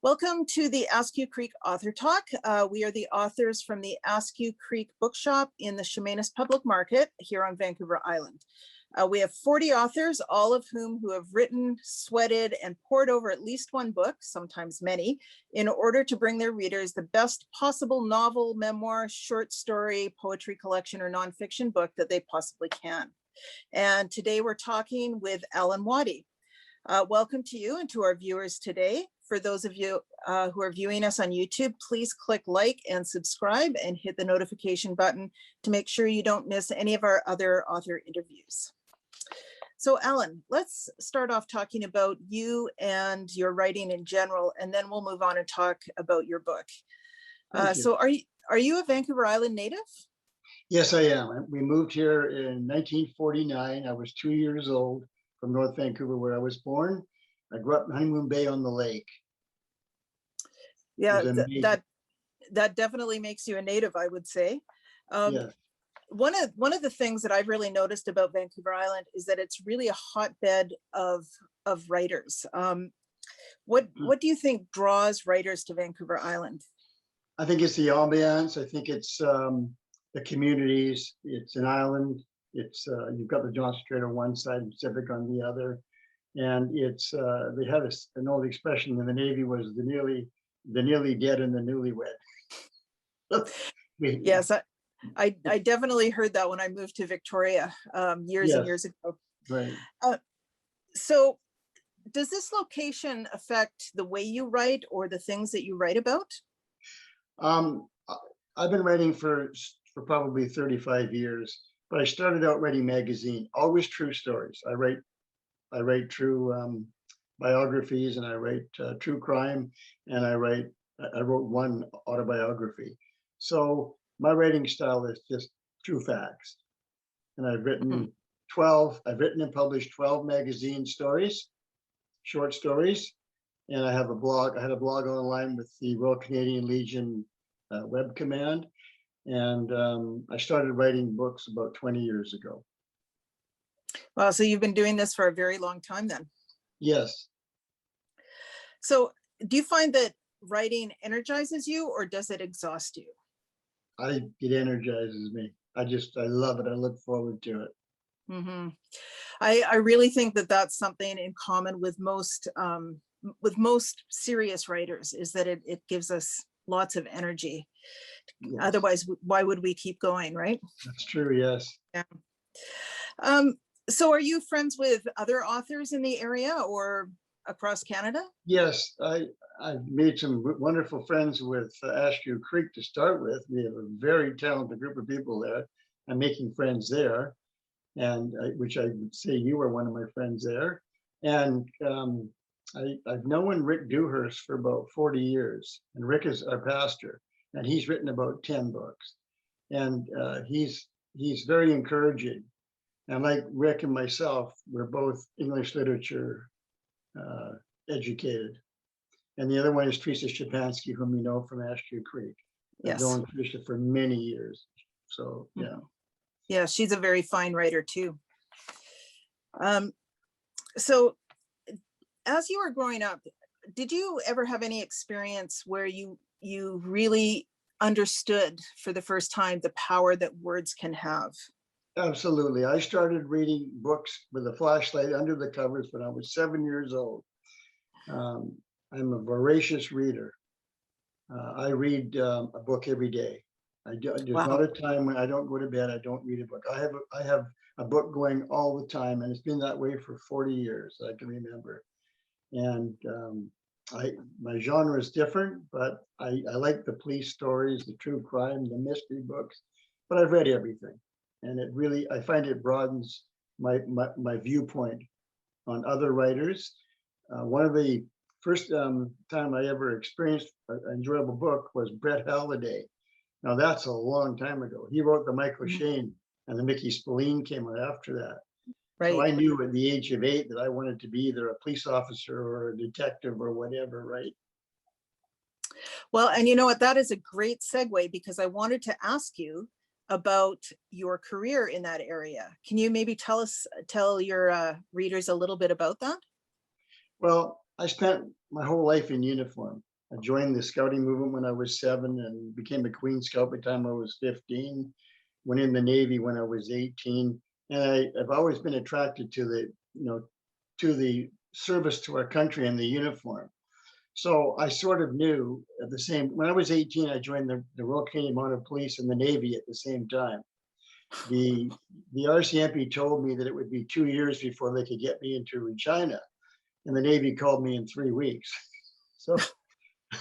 Welcome to the Askew Creek Author Talk. We are the authors from the Askew Creek Bookshop in the Chemainus Public Market here on Vancouver Island. We have 40 authors, all of whom have written, sweated, and poured over at least one book, sometimes many, in order to bring their readers the best possible novel, memoir, short story, poetry collection, or nonfiction book that they possibly can. And today we're talking with Allan Waddy. Welcome to you and to our viewers today. For those of you who are viewing us on YouTube, please click like and subscribe and hit the notification button to make sure you don't miss any of our other author interviews. So Allan, let's start off talking about you and your writing in general, and then we'll move on and talk about your book. So are you a Vancouver Island native? Yes, I am. We moved here in 1949. I was 2 years old from North Vancouver, where I was born. I grew up in Honeymoon Bay on the lake. Yeah, that definitely makes you a native, I would say. Yeah. One of the things that I've really noticed about Vancouver Island is that it's really a hotbed of writers. What do you think draws writers to Vancouver Island? I think it's the ambiance. I think it's the communities. It's an island. It's you've got the Johnson Strait on one side and Pacific on the other. And it's they had an old expression in the Navy was the nearly dead and the newlywed. Yes, I definitely heard that when I moved to Victoria years and years ago. Right. So does this location affect the way you write or the things that you write about? I've been writing for probably 35 years, but I started out writing magazine, always true stories. I write true biographies, and I write true crime, and I wrote one autobiography. So my writing style is just true facts. And I've written and published 12 magazine stories, short stories. And I have a blog. I had a blog online with the Royal Canadian Legion web command. And I started writing books about 20 years ago. Well, so you've been doing this for a very long time then. Yes. So do you find that writing energizes you, or does it exhaust you? It energizes me. I love it. I look forward to it. Mm-hmm. I really think that that's something in common with most serious writers, is that it gives us lots of energy. Yes. Otherwise, why would we keep going, right? That's true. Yes. Yeah. So are you friends with other authors in the area or across Canada? Yes, I've made some wonderful friends with Askew Creek to start with. We have a very talented group of people there. I'm making friends there, and which I would say you are one of my friends there. And I've known Rick Dewhurst for about 40 years, and Rick is our pastor, and he's written about 10 books, and he's very encouraging. And like Rick and myself, we're both English literature educated. And the other one is Teresa Szczepanski, whom you know from Askew Creek. Yes. I've known Teresa for many years. So, yeah. Yeah, she's a very fine writer too. So as you were growing up, did you ever have any experience where you really understood for the first time the power that words can have? Absolutely. I started reading books with a flashlight under the covers when I was 7 years old. I'm a voracious reader. I read a book every day. There's not a time when I don't go to bed, I don't read a book. I have a book going all the time, and it's been that way for 40 years, I can remember. And my genre is different, but I like the police stories, the true crime, the mystery books, but I've read everything. And it really, I find it broadens my viewpoint on other writers. One of the first time I ever experienced an enjoyable book was Brett Halliday. Now that's a long time ago. He wrote the Michael Shane, and the Mickey Spillane came out after that. Right. So I knew at the age of 8 that I wanted to be either a police officer or a detective or whatever, right? Well, and you know what, that is a great segue, because I wanted to ask you about your career in that area. Can you maybe tell your readers a little bit about that? Well, I spent my whole life in uniform. I joined the scouting movement when I was 7 and became a Queen Scout by the time I was 15. Went in the Navy when I was 18. And I've always been attracted to the service to our country and the uniform. So I sort of knew at the same, when I was 18, I joined the Royal Canadian Mounted Police and the Navy at the same time. The RCMP told me that it would be 2 years before they could get me into Regina, and the Navy called me in 3 weeks. So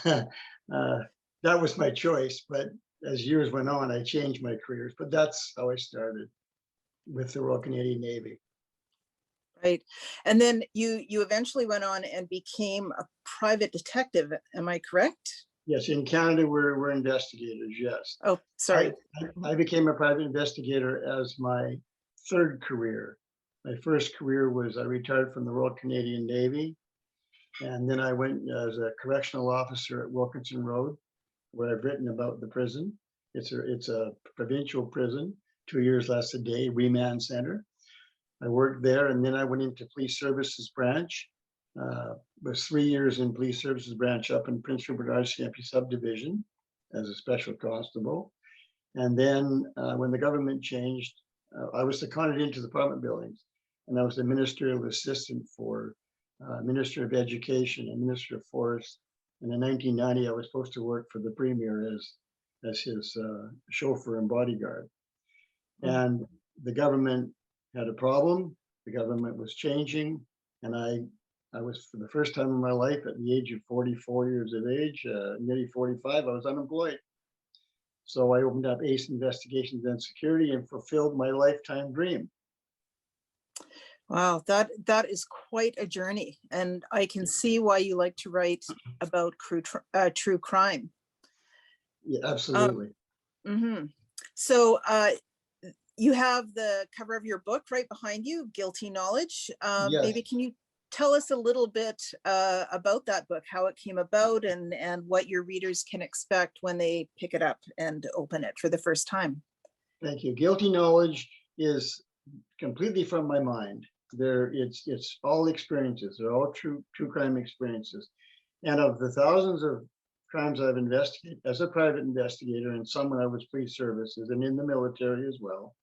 that was my choice. But as years went on, I changed my careers. But that's how I started with the Royal Canadian Navy. Right. And then you eventually went on and became a private detective. Am I correct? Yes, in Canada, we're investigators, yes. Oh, sorry. I became a private investigator as my 3rd career. My first career was I retired from the Royal Canadian Navy. And then I went as a correctional officer at Wilkinson Road, where I've written about the prison. It's a provincial prison, 2 years less a day, remand center. I worked there, and then I went into police services branch. Was 3 years in police services branch up in Prince Rupert RCMP subdivision as a special constable. And then when the government changed, I was seconded into the apartment buildings, and I was the ministerial assistant for Minister of Education and Minister of Forest. And in 1990, I was supposed to work for the Premier as his chauffeur and bodyguard. And the government had a problem. The government was changing, and I was, for the first time in my life, at the age of 44 years of age, nearly 45, I was unemployed. So I opened up Ace Investigations and Security and fulfilled my lifetime dream. Wow, that is quite a journey, and I can see why you like to write about true crime. Yeah, absolutely. So you have the cover of your book right behind you, Guilty Knowledge. Yes. Maybe can you tell us a little bit about that book, how it came about, and what your readers can expect when they pick it up and open it for the first time? Thank you. Guilty Knowledge is completely from my mind. It's all experiences. They're all true crime experiences. And of the thousands of crimes I've investigated as a private investigator, and some when I was police services and in the military as well,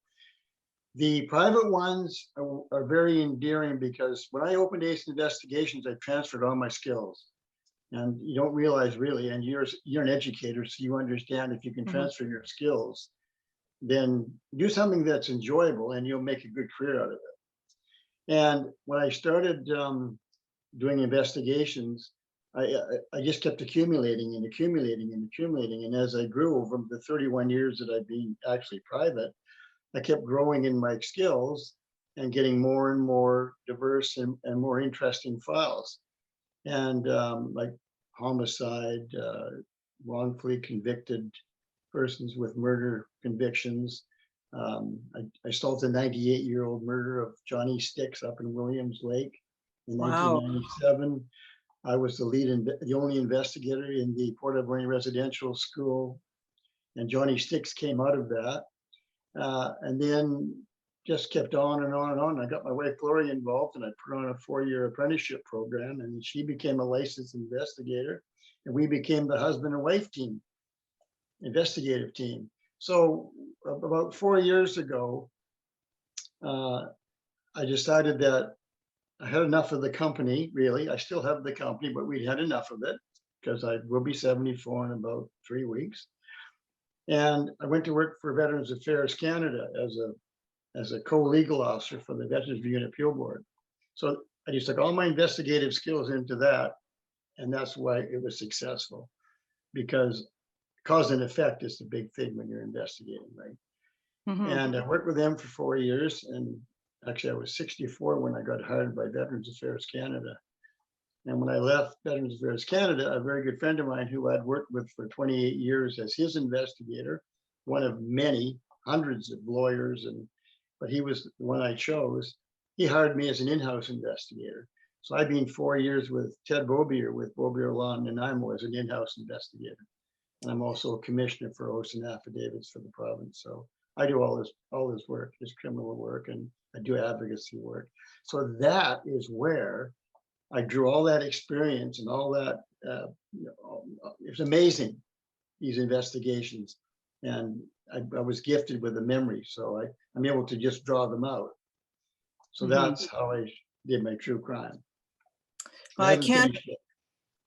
the private ones are very endearing, because when I opened Ace Investigations, I transferred all my skills. And you don't realize really, and you're an educator, so you understand if you can transfer your skills, then do something that's enjoyable and you'll make a good career out of it. And when I started doing investigations, I just kept accumulating and accumulating and accumulating. And as I grew over the 31 years that I've been actually private, I kept growing in my skills and getting more and more diverse and more interesting files. And like homicide, wrongfully convicted persons with murder convictions. I solved the 98-year-old murder of Johnny Sticks up in Williams Lake in 1997. I was the only investigator in the Port Auburn Residential School, and Johnny Sticks came out of that. And then just kept on and on and on. I got my wife Gloria involved, and I put on a 4-year apprenticeship program, and she became a licensed investigator, and we became the husband and wife team, investigative team. So about 4 years ago, I decided that I had enough of the company, really. I still have the company, but we'd had enough of it, because I will be 74 in about 3 weeks. And I went to work for Veterans Affairs Canada as a co-legal officer for the Veterans Review and Appeal Board. So I just took all my investigative skills into that, and that's why it was successful, because cause and effect is the big thing when you're investigating, right? And I worked with them for 4 years, and actually I was 64 when I got hired by Veterans Affairs Canada. And when I left Veterans Affairs Canada, a very good friend of mine who I'd worked with for 28 years as his investigator, one of many, hundreds of lawyers, but he was the one I chose, he hired me as an in-house investigator. So I've been 4 years with Ted Bobier with Bobier Law and Nanaimo as an in-house investigator. And I'm also a commissioner for oaths and affidavits for the province. So I do all this work, this criminal work, and I do advocacy work. So that is where I drew all that experience and all that. It was amazing, these investigations. And I was gifted with a memory, so I'm able to just draw them out. So that's how I did my true crime. Well, I haven't finished it.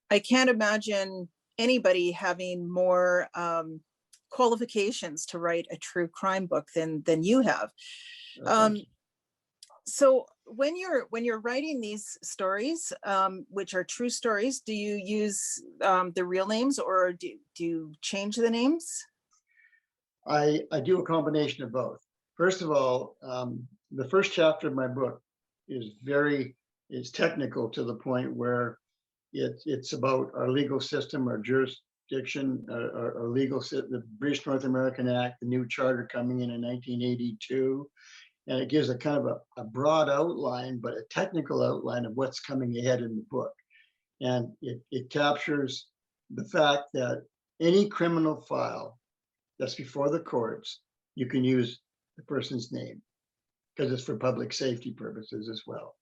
I can't imagine anybody having more qualifications to write a true crime book than you have. So when you're writing these stories, which are true stories, do you use the real names, or do you change the names? I do a combination of both. First of all, the first chapter of my book is technical to the point where it's about our legal system, our jurisdiction, our legal system, the British North American Act, the new charter coming in 1982. And it gives a kind of a broad outline, but a technical outline of what's coming ahead in the book. And it captures the fact that any criminal file that's before the courts, you can use the person's name because it's for public safety purposes as well.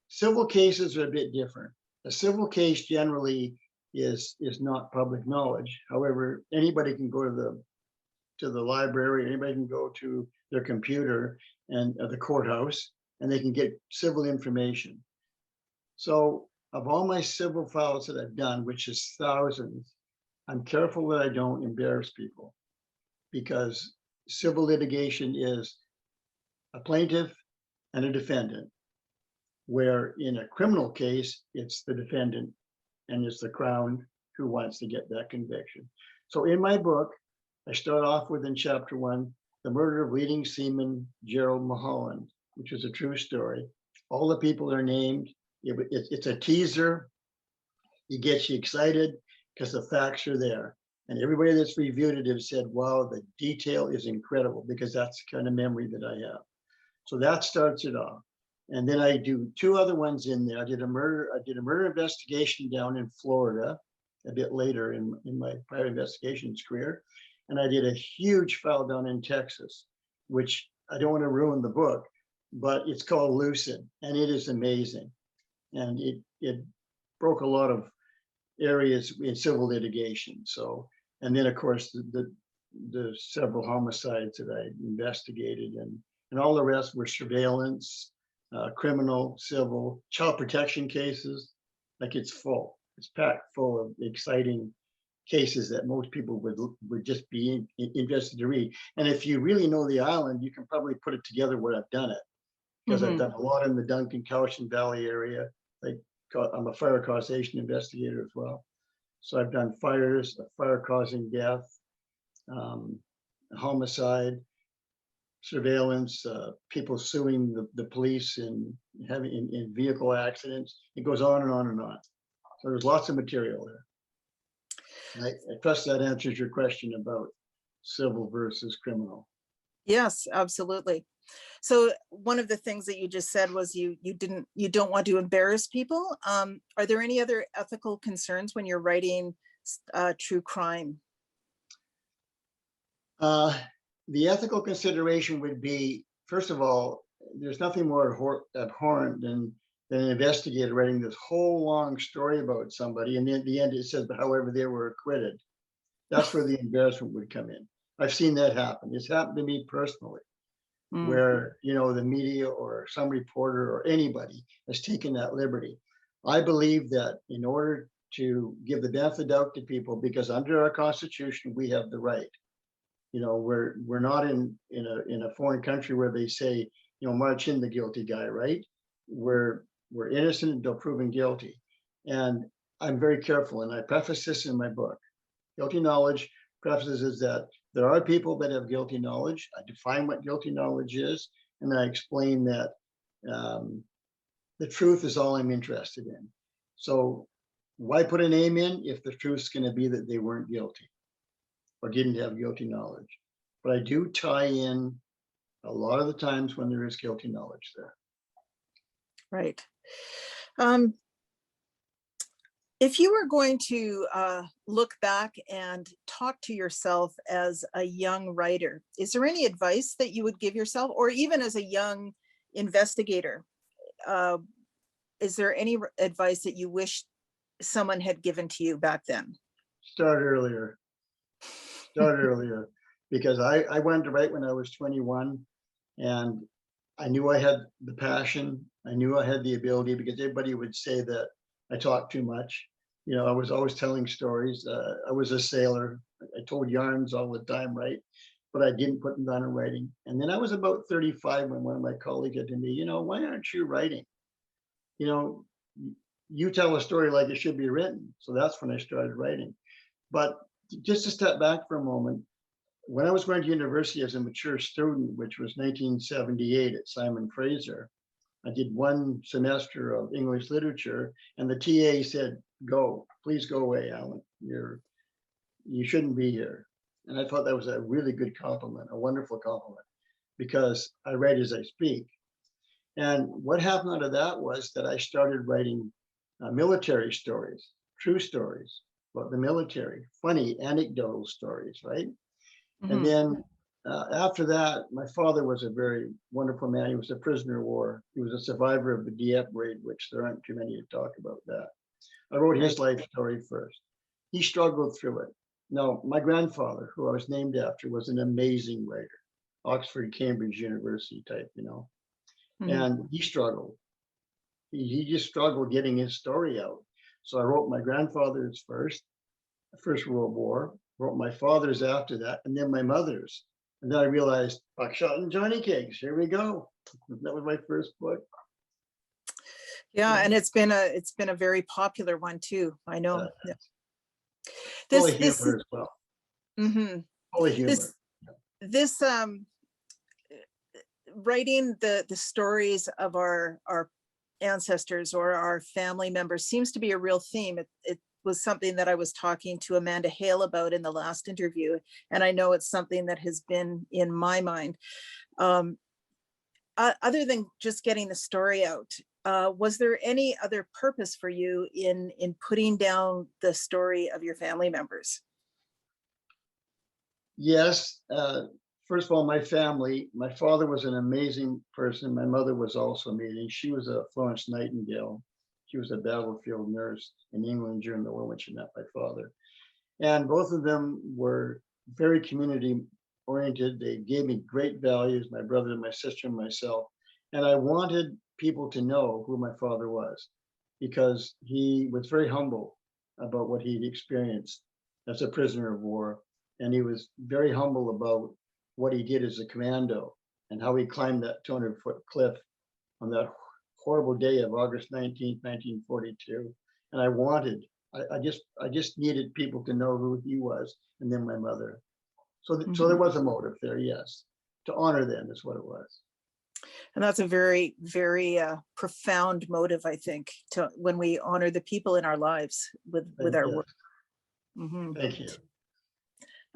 Civil cases are a bit different. A civil case generally is not public knowledge. However, anybody can go to the library, anybody can go to their computer and the courthouse, and they can get civil information. So of all my civil files that I've done, which is thousands, I'm careful that I don't embarrass people, because civil litigation is a plaintiff and a defendant, where in a criminal case, it's the defendant and it's the Crown who wants to get that conviction. So in my book, I start off with, in chapter 1, the murder of leading seaman Gerald Mulholland, which is a true story. All the people are named. It's a teaser. It gets you excited because the facts are there. And everybody that's reviewed it has said, wow, the detail is incredible, because that's the kind of memory that I have. So that starts it off. And then I do 2 other ones in there. I did a murder investigation down in Florida a bit later in my private investigations career. And I did a huge file down in Texas, which I don't want to ruin the book, but it's called Lucid, and it is amazing. And it broke a lot of areas in civil litigation. So, and then of course the several homicides that I investigated, and all the rest were surveillance, criminal, civil, child protection cases. Like it's packed full of exciting cases that most people would just be interested to read. And if you really know the island, you can probably put it together where I've done it, because I've done a lot in the Duncan Cowichan Valley area. Like, I'm a fire causation investigator as well. So I've done fires, fire causing death, homicide, surveillance, people suing the police and having in vehicle accidents. It goes on and on and on. So there's lots of material there. And I trust that answers your question about civil versus criminal. Yes, absolutely. So one of the things that you just said was you don't want to embarrass people. Are there any other ethical concerns when you're writing true crime? The ethical consideration would be, first of all, there's nothing more abhorrent than an investigator writing this whole long story about somebody, and then at the end it says, however, they were acquitted. That's where the embarrassment would come in. I've seen that happen. It's happened to me personally, where, you know, the media or some reporter or anybody has taken that liberty. I believe that in order to give the benefit of the doubt to people, because under our Constitution, we have the right. You know, we're not in a foreign country where they say, you know, march in the guilty guy, right? We're innocent until proven guilty. And I'm very careful, and I preface this in my book. Guilty knowledge prefaces that there are people that have guilty knowledge. I define what guilty knowledge is, and I explain that the truth is all I'm interested in. So why put a name in if the truth's going to be that they weren't guilty or didn't have guilty knowledge? But I do tie in a lot of the times when there is guilty knowledge there. Right. If you were going to look back and talk to yourself as a young writer, is there any advice that you would give yourself, or even as a young investigator? is there any advice that you wish someone had given to you back then? Start earlier. Start earlier. Because I went to write when I was 21, and I knew I had the passion. I knew I had the ability, because everybody would say that I talked too much. You know, I was always telling stories. I was a sailor. I told yarns all the time, right? But I didn't put them down in writing. And then I was about 35 when one of my colleagues said to me, you know, why aren't you writing? You know, you tell a story like it should be written. So that's when I started writing. But just to step back for a moment, when I was going to university as a mature student, which was 1978 at Simon Fraser, I did one semester of English literature, and the TA said, "Go, please go away, Allan. You shouldn't be here." And I thought that was a really good compliment, a wonderful compliment, because I write as I speak. And what happened out of that was that I started writing military stories, true stories about the military, funny anecdotal stories, right? And then after that, my father was a very wonderful man. He was a prisoner of war. He was a survivor of the Dieppe raid, which there aren't too many to talk about that. I wrote his life story first. He struggled through it. Now, my grandfather, who I was named after, was an amazing writer, Oxford, Cambridge University type, you know, and he struggled. He just struggled getting his story out. So I wrote my grandfather's first, First World War, wrote my father's after that, and then my mother's. And then I realized Buckshot and Johnny Cakes. Here we go. That was my first book. Yeah, and it's been a very popular one too. I know. Yeah. Full of humor as well. Full of humor. This writing the stories of our ancestors or our family members seems to be a real theme. It was something that I was talking to Amanda Hale about in the last interview, and I know it's something that has been in my mind. Other than just getting the story out, was there any other purpose for you in putting down the story of your family members? Yes. First of all, my family. My father was an amazing person. My mother was also amazing. She was a Florence Nightingale. She was a battlefield nurse in England during the war when she met my father. And both of them were very community oriented. They gave me great values, my brother, my sister, and myself. And I wanted people to know who my father was, because he was very humble about what he'd experienced as a prisoner of war. And he was very humble about what he did as a commando and how he climbed that 200-foot cliff on that horrible day of August 19th, 1942. And I just needed people to know who he was, and then my mother. So, so there was a motive there, yes. To honor them is what it was. And that's a very, very profound motive, I think, to when we honor the people in our lives with our work. Thank you.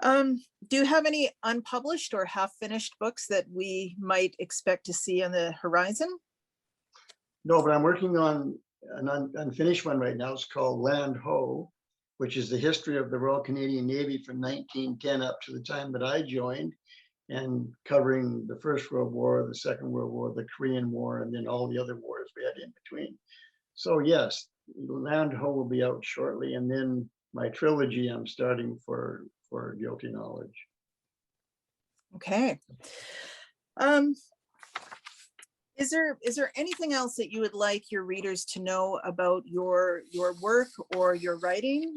Do you have any unpublished or half-finished books that we might expect to see on the horizon? No, but I'm working on an unfinished one right now. It's called Land Ho, which is the history of the Royal Canadian Navy from 1910 up to the time that I joined, and covering the First World War, the Second World War, the Korean War, and then all the other wars we had in between. So yes, Land Ho will be out shortly, and then my trilogy I'm starting for Guilty Knowledge. Okay. Is there anything else that you would like your readers to know about your work or your writing?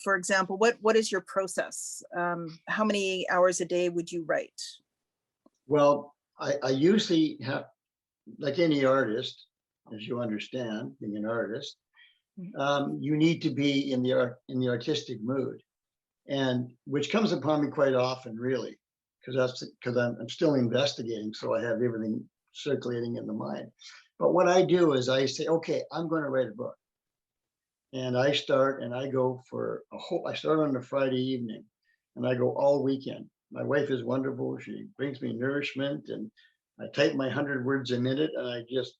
For example, what is your process? How many hours a day would you write? Well, I usually have, like any artist, as you understand, being an artist, you need to be in the artistic mood, and which comes upon me quite often, really, because I'm still investigating, so I have everything circulating in the mind. But what I do is I say, okay, I'm going to write a book, and I start and I go for I start on a Friday evening, and I go all weekend. My wife is wonderful. She brings me nourishment, and I type my 100 words a minute, and I just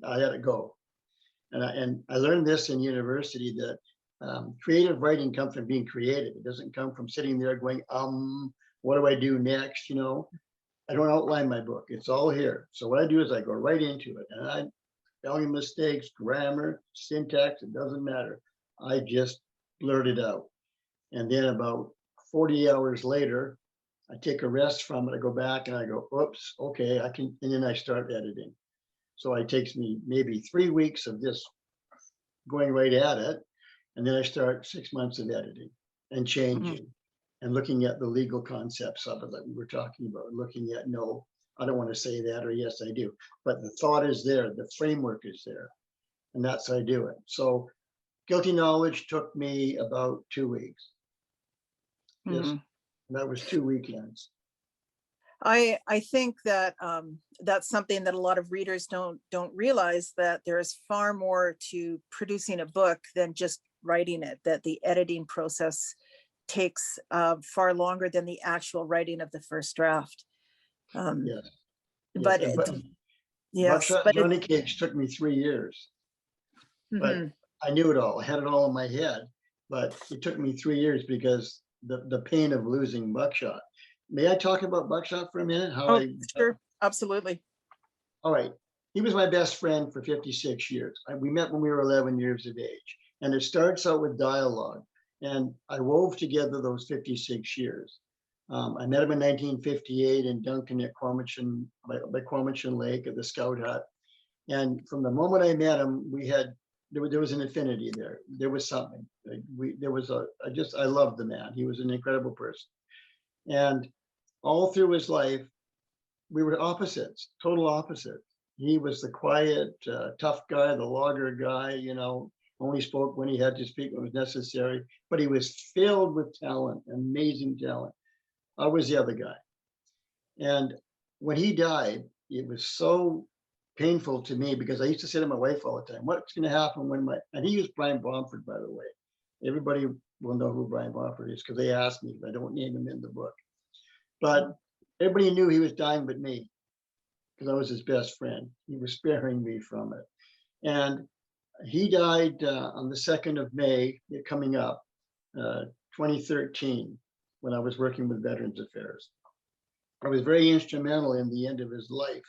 I let it go. And I learned this in university, that creative writing comes from being creative. It doesn't come from sitting there going, what do I do next? You know, I don't outline my book. It's all here. So what I do is I go right into it, and I spelling mistakes, grammar, syntax, it doesn't matter. I just blurt it out. And then about 40 hours later, I take a rest from it. I go back and I go, oops, okay, I can, and then I start editing. So it takes me maybe 3 weeks of just going right at it. And then I start 6 months of editing and changing and looking at the legal concepts of it that we were talking about, looking at, no, I don't want to say that, or yes, I do. But the thought is there, the framework is there, and that's how I do it. So Guilty Knowledge took me about 2 weeks. Yes, that was 2 weekends. I think that that's something that a lot of readers don't realize, that there is far more to producing a book than just writing it, that the editing process takes far longer than the actual writing of the first draft. Yes. But yes, Buckshot but Johnny Cakes took me 3 years, but I knew it all. I had it all in my head, but it took me 3 years because the pain of losing Buckshot. May I talk about Buckshot for a minute? Sure, absolutely. All right. He was my best friend for 56 years. We met when we were 11 years of age. And it starts out with dialogue. And I wove together those 56 years. I met him in 1958 in Duncan at by Quamachin Lake at the Scout Hut. And from the moment I met him, there was an affinity there. There was something. I loved the man. He was an incredible person. And all through his life, we were opposites, total opposites. He was the quiet, tough guy, the logger guy, only spoke when he had to speak when it was necessary, but he was filled with talent, amazing talent. I was the other guy. And when he died, it was so painful to me because I used to say to my wife all the time, what's going to happen and he was Brian Bomford, by the way. Everybody will know who Brian Bomford is because they asked me, I don't name him in the book. But everybody knew he was dying but me because I was his best friend. He was sparing me from it. And he died on the 2nd of May, coming up, 2013, when I was working with Veterans Affairs. I was very instrumental in the end of his life,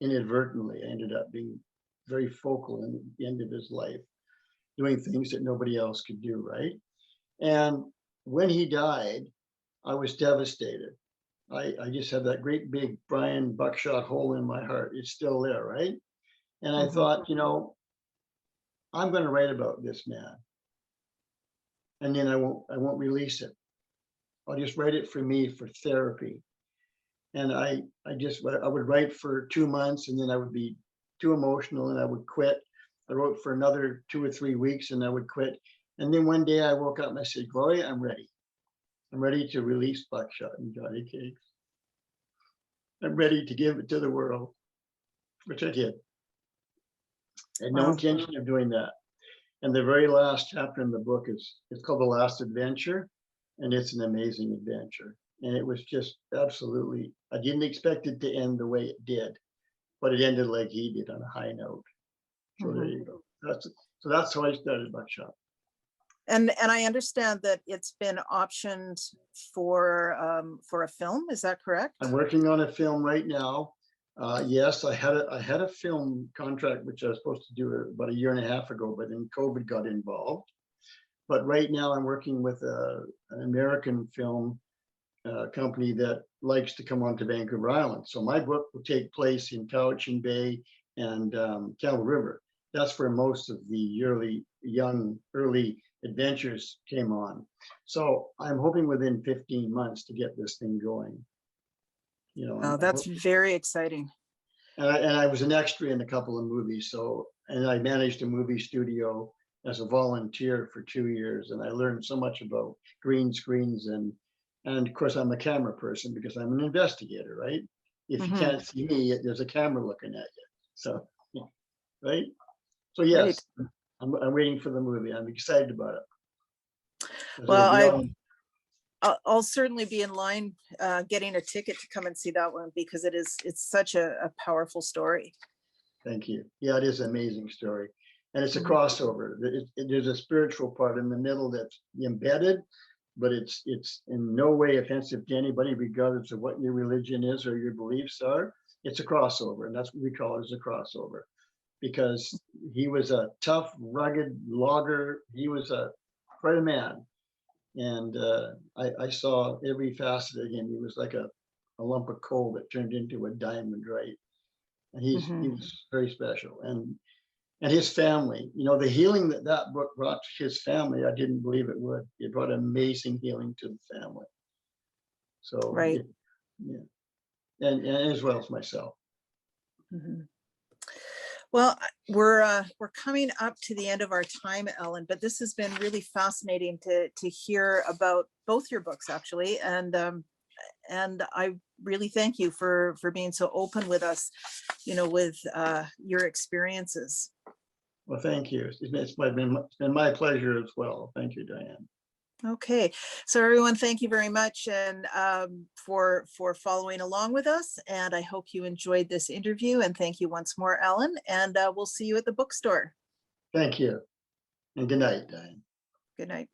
inadvertently. I ended up being very focal in the end of his life, doing things that nobody else could do, right? And when he died, I was devastated. I just had that great big Brian Buckshot hole in my heart. It's still there, right? And I thought, I'm going to write about this man, and then I won't release it. I'll just write it for me, for therapy. And I would write for 2 months, and then I would be too emotional and I would quit. I wrote for another 2 or 3 weeks and I would quit. And then one day I woke up and I said, Gloria, I'm ready. I'm ready to release Buckshot and Johnny Cakes. I'm ready to give it to the world, which I did. And no intention of doing that. And the very last chapter in the book it's called The Last Adventure, and it's an amazing adventure. And it was just absolutely, I didn't expect it to end the way it did, but it ended like he did, on a high note. So there you go. That's how I started Buckshot. And I understand that it's been optioned for a film. Is that correct? I'm working on a film right now. Yes, I had a film contract which I was supposed to do about 1.5 years ago, but then COVID got involved. But right now I'm working with an American film company that likes to come onto Vancouver Island. So my book will take place in Cowichan Bay and Campbell River. That's where most of the early adventures came on. So I'm hoping within 15 months to get this thing going. That's very exciting. And I was an extra in a couple of movies. And I managed a movie studio as a volunteer for 2 years. And I learned so much about green screens. And of course, I'm a camera person because I'm an investigator, right? If you can't see me, there's a camera looking at you. So, right? So yes, right. I'm waiting for the movie. I'm excited about it. Well, I'll certainly be in line getting a ticket to come and see that one because it's such a powerful story. Thank you. Yeah, it is an amazing story. And it's a crossover. There's a spiritual part in the middle that's embedded, but it's in no way offensive to anybody, regardless of what your religion is or your beliefs are. It's a crossover, and that's what we call it, as a crossover, because he was a tough, rugged logger. He was quite a man, and I saw every facet of him. He was like a lump of coal that turned into a diamond, right? And he was very special, and his family, the healing that book brought to his family, I didn't believe it would. It brought amazing healing to the family. So, Right. yeah, and as well as myself. Well, we're coming up to the end of our time, Ellen, but this has been really fascinating to hear about both your books, actually, and I really thank you for being so open with us, with your experiences. Well, thank you. It's been my pleasure as well. Thank you, Diane. Okay, so everyone, thank you very much, and for following along with us. And I hope you enjoyed this interview. And thank you once more, Allan. And we'll see you at the bookstore. Thank you, and good night, Diane. Good night.